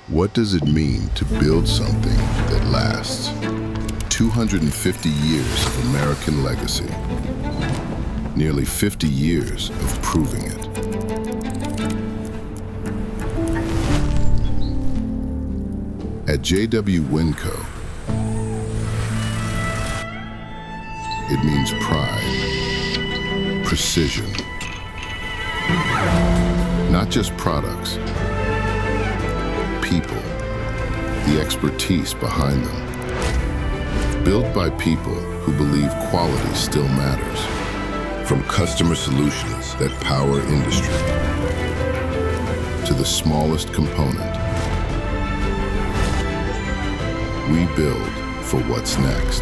What does it mean to build something that lasts? 250 years of American legacy. Nearly 50 years of proving it. At JW Winco, it means pride, precision. Not just products, people, the expertise behind them. Built by people who believe quality still matters. From customer solutions that power industry to the smallest component, we build for what's next.